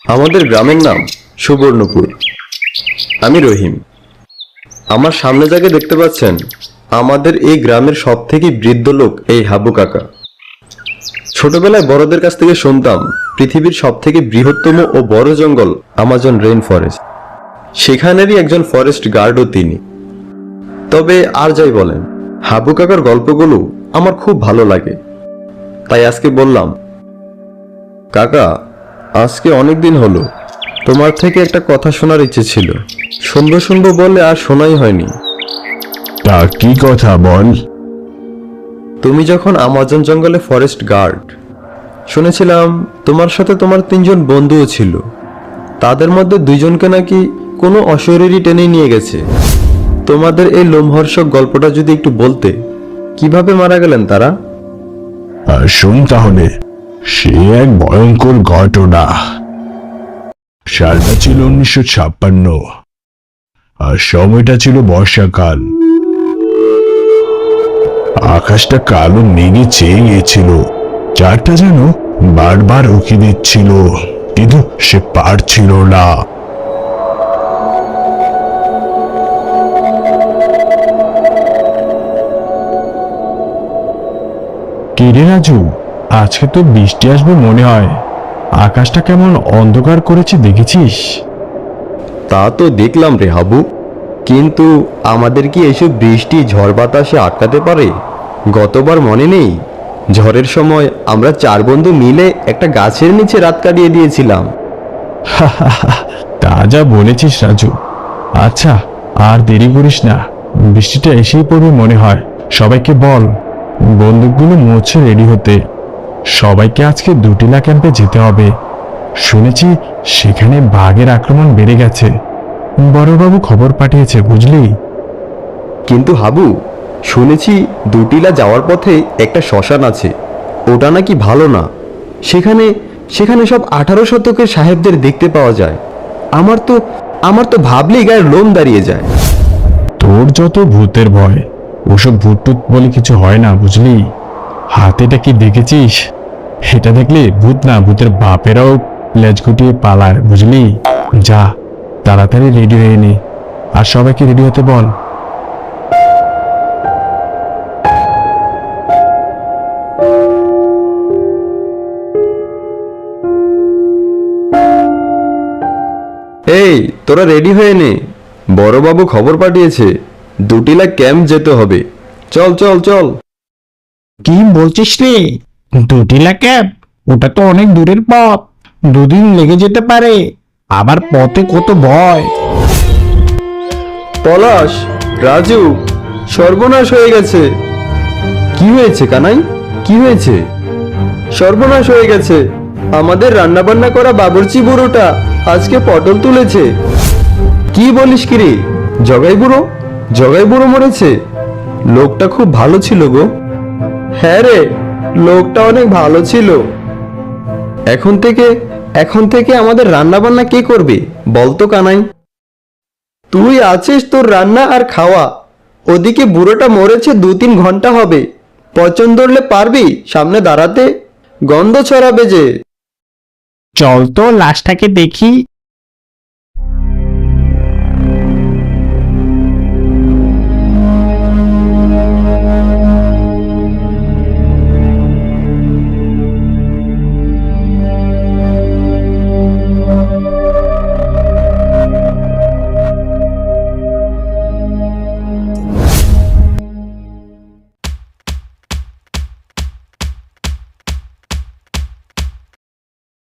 আমাদের গ্রামের নাম সুবর্ণপুর। আমি রহিম। আমার সামনে যাকে দেখতে পাচ্ছেন, আমাদের এই গ্রামের সব থেকে বৃদ্ধ লোক এই হাবু কাকা। ছোটবেলায় বড়দের কাছ থেকে শুনতাম পৃথিবীর সব থেকে বৃহত্তম ও বড় জঙ্গল আমাজন রেইন ফরেস্ট। সেখানেরই একজন ফরেস্ট গার্ডও তিনি। তবে আর যাই বলেন, হাবু কাকার গল্পগুলো আমার খুব ভালো লাগে। তাই আজকে বললাম, কাকা আজকে অনেকদিন হলো, তোমার থেকে একটা কথা শোনার ইচ্ছে ছিল। শুনবো শুনবো বলে আর শোনাই হয়নি। তা কি কথা বল। তুমি যখন আমাজন জঙ্গলে ফরেস্ট গার্ড, শুনেছিলাম তোমার সাথে তোমার 3জন বন্ধুও ছিল। তাদের মধ্যে 2জনকে নাকি কোনো অশরীরী টেনে নিয়ে গেছে। তোমাদের এই লোমহর্ষক গল্পটা যদি একটু বলতে, কিভাবে মারা গেলেন তারা? শোন তাহলে, সে এক ভয়ঙ্কর ঘটনা। সালটা ছিল 1956, আর সময়টা ছিল বর্ষাকাল। আকাশটা কালো মেঘে চেয়ে গিয়েছিল। চারটা যেন বারবার উকি দিচ্ছিল, কিন্তু সে পারছিল না। কিরে রাজু, আজকে তো বৃষ্টি আসবে মনে হয়। আকাশটা কেমন অন্ধকার করেছে দেখেছিস? তা তো দেখলাম রে হাবু, কিন্তু আমাদের কি এসব বৃষ্টি ঝড় বাতাসে আটকাতে পারে? গতবার মনে নেই, ঝড়ের সময় আমরা 4 বন্ধু মিলে একটা গাছের নিচে রাত কাটিয়ে দিয়েছিলাম। তা যা বলেছিস রাজু। আচ্ছা, আর দেরি করিস না, বৃষ্টিটা এসেই পড়বে মনে হয়। সবাইকে বল বন্দুকগুলো মুছে রেডি হতে। সবাইকে আজকে দুটিলা ক্যাম্পে যেতে হবে। শুনেছি সেখানে বাঘের আক্রমণ বেড়ে গেছে। বড়বাবু খবর পাঠিয়েছে, বুঝলি? কিন্তু হাবু, শুনেছি দুটিলা যাওয়ার পথে একটা শ্মশান আছে, ওটা নাকি ভালো না। সেখানে সেখানে সব 18 শতকের সাহেবদের দেখতে পাওয়া যায়। আমার তো ভাবলেই গায়ের লোম দাঁড়িয়ে যায়। তোর যত ভূতের ভয়, ওসব ভূত টুত বলে কিছু হয় না, বুঝলি? হাতেটা কি দেখেছিস? এটা দেখলে ভূত না, ভূতের বাপেরাও লেজ গুটিয়ে পালায়, বুঝলি? যা, তাড়াতাড়ি রেডি হয়ে নে, আর সবাইকে রেডি হতে বল। এই তোরা রেডি হয়ে নে, বড়বাবু খবর পাঠিয়েছে, দুটিলা ক্যাম্প যেতে হবে। চল চল চল। কি বলছিস রে? দুটিলা ক্যাব? ওটা তো অনেক দূরের পথ, 2 দিন লেগে যেতে পারে। আবার পথে কত ভয়। পলাশ, রাজু, সর্বনাশ হয়ে গেছে। কি হয়েছে কানাই, কি হয়েছে? সর্বনাশ হয়ে গেছে, আমাদের রান্না বান্না করা বাবুর্চি বুড়োটা আজকে পটল তুলেছে। কি বলিস কি রে? জগাই বুড়ো মরেছে? লোকটা খুব ভালো ছিল গো। হ্যাঁ রে, লোকটা অনেক ভালো ছিল। এখন থেকে আমাদের রান্না বান্না কে করবে বলতো কানাই? তুই আছিস তোর রান্না আর খাওয়া। ওদিকে বুড়োটা মরেছে 2-3 ঘন্টা হবে। পচন ধরলে পারবি সামনে দাঁড়াতে? গন্ধ ছড়াবে যে। চল তো লাশটাকে দেখি।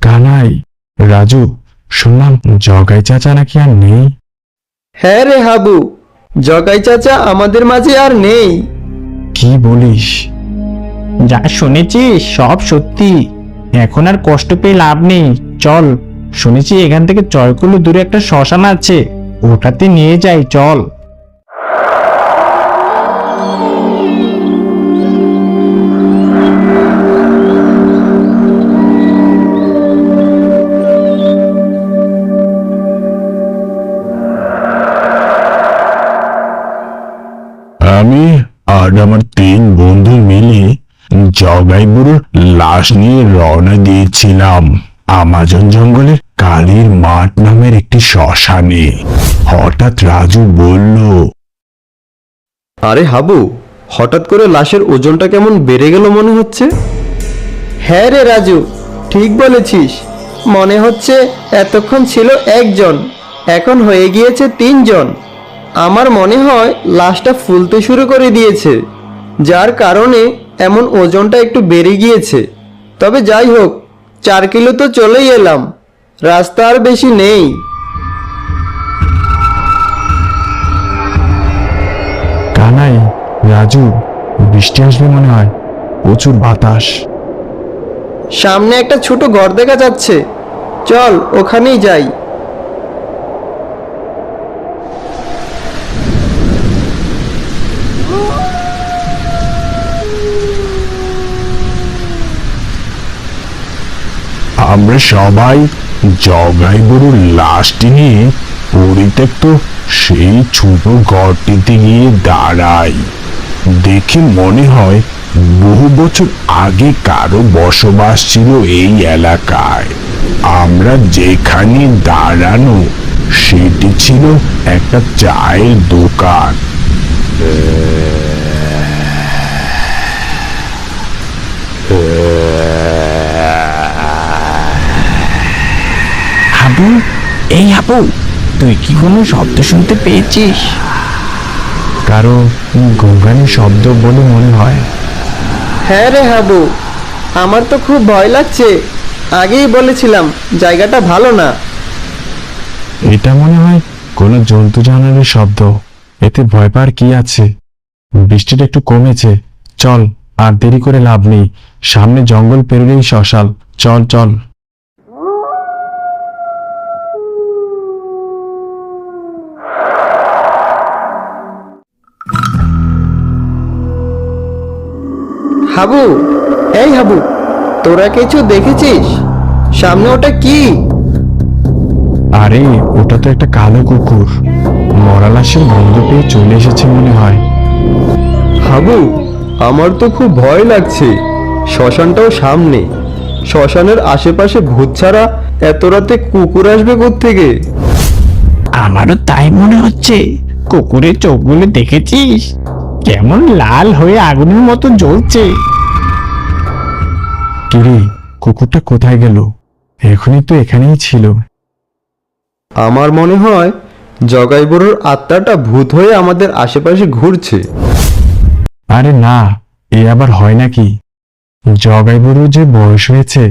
কানাই, রাজু, শুনলাম জগাই চাচা নাকি আর নেই। হ্যাঁ রে হাবু, জগাই চাচা আমাদের মাঝে আর নেই। কি বলিস? যা শুনেছিস সব সত্যি। এখন আর কষ্ট পেয়ে লাভ নেই, চল। শুনেছি এখান থেকে চয়কুলো দূরে একটা শ্মশান আছে, ওটাতে নিয়ে যাই, চল। আমি আর আমার 3 বন্ধু মিলে জগাই বুড়োর লাশ নিয়ে রওনা দিয়েছিলাম আমাজন জঙ্গলের কালীর মাঠ নামের একটি শ্মশানে। হঠাৎ রাজু বলল, আরে হাবু, হঠাৎ করে লাশের ওজনটা কেমন বেড়ে গেল মনে হচ্ছে। হ্যাঁ রে রাজু, ঠিক বলেছিস। মনে হচ্ছে এতক্ষণ ছিল একজন, এখন হয়ে গিয়েছে 3 জন। আমার মনে হয় লাশটা ফুলতে শুরু করে দিয়েছে, যার কারণে এমন ওজনটা একটু বেড়ে গিয়েছে। তবে যাই হোক, 4 কিলো তো চলেই এলাম, রাস্তা আর বেশি নেই। কানাই, রাজু, বৃষ্টি আসবে মনে হয়, প্রচুর বাতাস। সামনে একটা ছোট ঘর দেখা যাচ্ছে, চল ওখানেই যাই। আমরা সবাই জগাই গরুর লাশটি নিয়ে পরিত্যক্ত সেই ছোট ঘরটিতে গিয়ে দাঁড়াই। দেখে মনে হয় বহু বছর আগে কারো বসবাস ছিল এই এলাকায়। আমরা যেখানে দাঁড়ানো সেটি ছিল একটা চায়ের দোকান। হাবু, এই হাবু, তুই কি কোনো শব্দ শুনতে পেয়েছিস? কারো গঙ্গানির শব্দ বলে মনে হয়। হ্যাঁ রে হাবু, আমার তো খুব ভয় লাগছে। আগেই বলেছিলাম জায়গাটা ভালো না। এটা মনে হয় কোনো জন্তু জানোয়ারের শব্দ। এতে ভয় পাওয়ার কি আছে? বৃষ্টিটা একটু কমেছে, চল, আর দেরি করে লাভ নেই। সামনে জঙ্গল পেরোলেই শ্মশান, চল চল। হাবু, এই হাবু, তোরা কিছু দেখেছিস? সামনে ওটা কি? আরে, ওটা তো একটা কালো কুকুর। মরা লাশের গন্ধ পেয়ে চলে এসেছে মনে হয়। হাবু, আমার তো খুব ভয় লাগছে। শ্মশানটাও সামনে, শ্মশানের আশেপাশে ভূত ছাড়া এত রাতে কুকুর আসবে কোত্থেকে? আমারও তাই মনে হচ্ছে। কুকুরের চোখগুলো দেখেছিস? কেমন লাল হয়ে আগুনের মতো জ্বলছে। কিরে, কুকুরটা কোথায় গেল? এখনই তো এখানেই ছিল। আমার মনে হয় জগাই বুড়োর আত্মাটা ভূত হয়ে আমাদের আশেপাশে ঘুরছে। আরে না, এ আবার হয় নাকি? জগাই বুড়োর যে বয়স হয়েছে,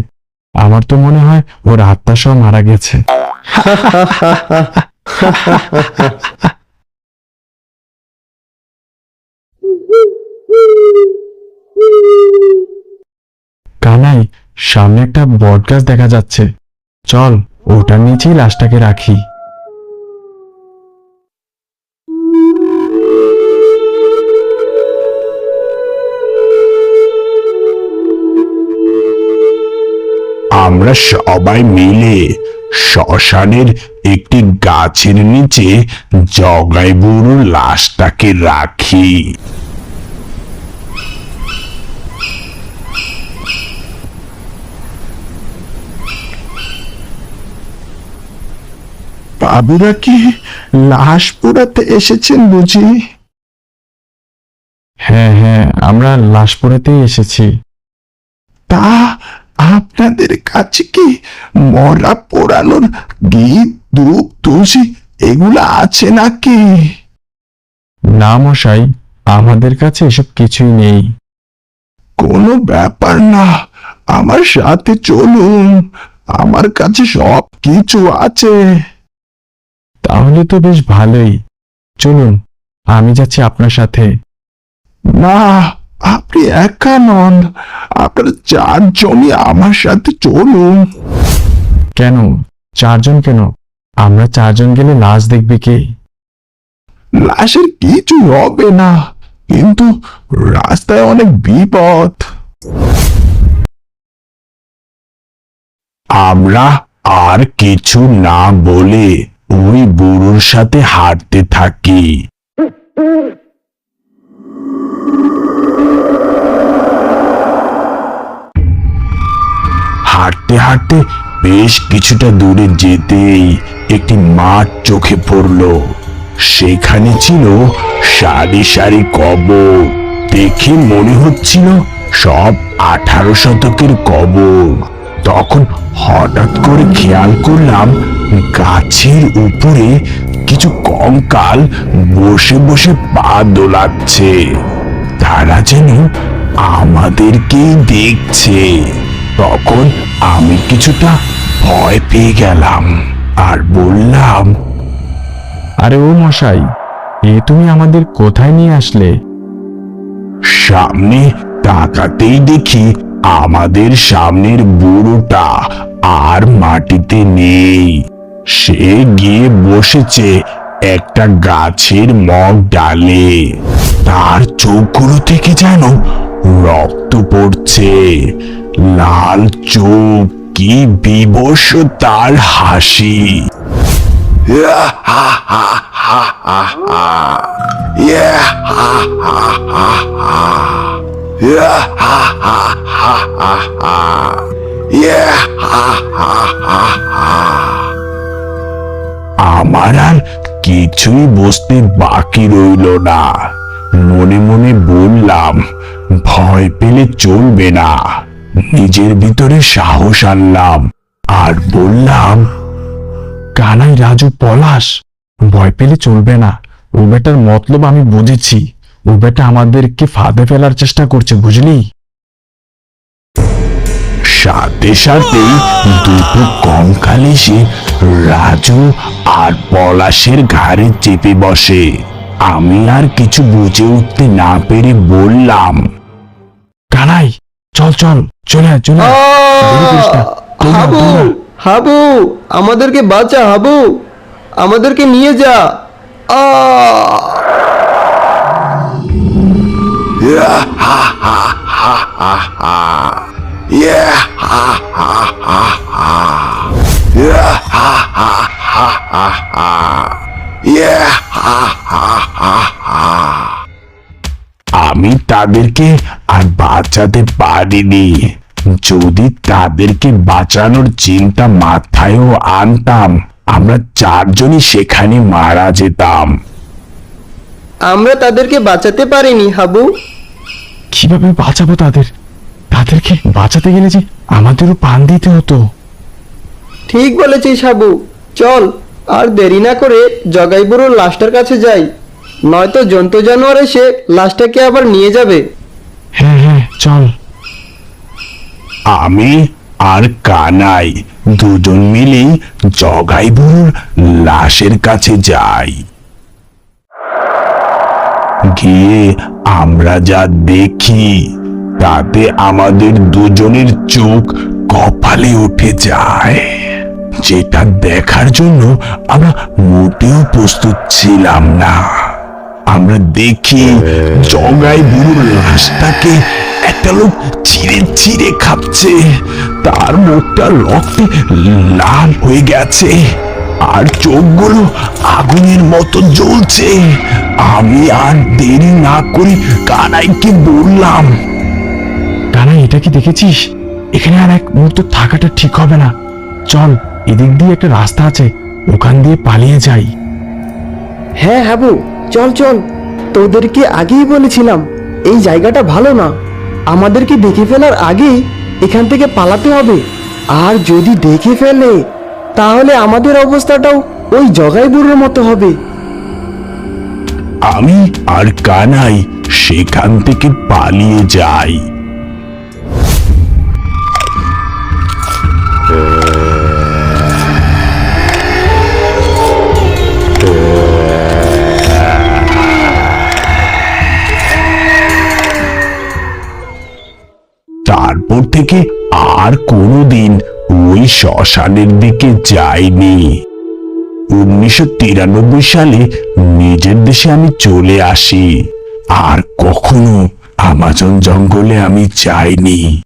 আমার তো মনে হয় ওর আত্মা সহ মারা গেছে। কানাই, সামনে একটা বট গাছ দেখা যাচ্ছে, চল ওটার নিচেই লাশটাকে রাখি। আমরা সবাই মিলে শ্মশানের একটি গাছের নিচে জগাই বুড়োর লাশটাকে রাখি। বাবুরা কি লাশ পোড়াতে এসেছেন বুঝি? হ্যাঁ হ্যাঁ, আমরা লাশ পোড়াতেই এসেছি। তা আপনাদের কাছে কি মরা পোড়ানোর গীত, ধূপ, তুলসী এগুলা আছে নাকি? না মশাই, আমাদের কাছে এসব কিছুই নেই। কোনো ব্যাপার না, আমার সাথে চলুন, আমার কাছে সব কিছু আছে। তাহলে তো বেশ ভালোই, চলুন, আমি যাচ্ছি আপনার সাথে। না, আপনি একা নন, আপনারা 4 জনই আমার সাথে চলুন। কেন 4 জন কেন? আমরা 4 জন গেলে লাশ দেখবে কে? লাশের কিছু হবে না, কিন্তু রাস্তায় অনেক বিপদ। আমরা আর কিছু না বলে ওই বুড়োর সাথে হাঁটতে থাকি। হাঁটতে হাঁটতে বেশ কিছুটা দূরে যেতেই একটি মাঠ চোখে পড়ল। সেখানে ছিল সারি সারি কবর। দেখে মনে হচ্ছিল সব 18 শতকের কবর। তখন হঠাৎ করে খেয়াল করলাম গাছের উপরে কিছু কঙ্কাল বসে বসে পা দোলাচ্ছে। তারা যেন আমাদেরকেই দেখছে। তখন আমি কিছুটা ভয় পেয়ে গেলাম আর বললাম, আরে ও মশাই, এ তুমি আমাদের কোথায় নিয়ে আসলে? সামনে তাকাতেই দেখি আমাদের সামনের বুড়োটা আর মাটিতে নেই। সে গিয়ে বসেছে একটা গাছের মগ ডালে। তার চোখগুলো থেকে যেন রক্ত পড়ছে। লাল চোখ, কি বিবশ তার হাসি। আমার আর কিছুই বুঝতে বাকি রইল না। মনে মনে বললাম, ভয় পেলে চলবে না। নিজের ভিতরে সাহস আনলাম আর বললাম, কানাই, রাজু, পলাশ, ভয় পেলে চলবে না। ও বেটার মতলব আমি বুঝেছি। ও বেটা আমাদেরকে ফাঁদে ফেলার চেষ্টা করছে, বুঝলি? সাথে সাথেই দুটো কঙ্কাল এসে রাজু আর পলাশের ঘাড়ে চেপে বসে। আমি আর কিছু বুঝে উঠতে না পেরে বললাম, কানাই, চল চল, চলে আয়, চলে আয়। দেরি করিস না। দৌড়া, হাবু, দৌড়া। হাবু, আমাদেরকে বাঁচা হাবু, আমাদেরকে নিয়ে যা। আ আমি তাদেরকে আর বাঁচাতে পারিনি। যদি তাদেরকে বাঁচানোর চিন্তা মাথায়ও আনতাম, আমরা চারজনই সেখানে মারা যেতাম। আমরা তাদেরকে বাঁচাতে পারিনি হাবু। কিভাবে বাঁচাবো তাদের? তাদেরকে বাঁচাতে গেলে যে আমাদেরও প্রাণ দিতে হতো। ঠিক বলেছিস হাবু, চল আর দেরি না করে জগাইবুড়োর লাশটার কাছে যাই, নয়তো জন্তু জানোয়ার এসে লাশটাকে আবার নিয়ে যাবে। হ্যাঁ হ্যাঁ, চল। আমি আর কানাই দুজন মিলেই জগাইবুড়োর লাশের কাছে যাই। গিয়ে আমরা যা দেখি তাতে আমাদের দুজনের চোখ কপালে উঠে যায়। যেটা দেখার জন্য আমরা মোটেও প্রস্তুত ছিলাম না। আমরা দেখি জগাইবুড়োর লাশটাকে একটা লোক চিড়ে চিড়ে খাচ্ছে। তার মুখটা রক্তে লাল হয়ে গেছে আর চোখগুলো আগুনের মতো জ্বলছে। আমি আর দেরি না করে কানাইকে বললাম, কানাই, এটা কি দেখেছিস? এখানে আর এক মুহূর্ত থাকাটা ঠিক হবে না। চল, এদিক দিয়ে একটা রাস্তা আছে, ওখান দিয়ে পালিয়ে যাই। হ্যাঁ হাবু, চল চল, তোদেরকে আগেই বলেছিলাম এই জায়গাটা ভালো না। আমাদেরকে দেখে ফেলার আগেই এখান থেকে পালাতে হবে। আর যদি দেখে ফেলে তাহলে আমাদের অবস্থাটাও ওই জগাইবুড়োর মতো হবে। আমি আর কানাই সেখান থেকে পালিয়ে যাই। তারপর থেকে আর কোনোদিন ওই শ্মশানের দিকে যাইনি। 1993 সালে নিজের দেশে আমি চলে আসি। আর কখনো আমাজন জঙ্গলে আমি যাইনি।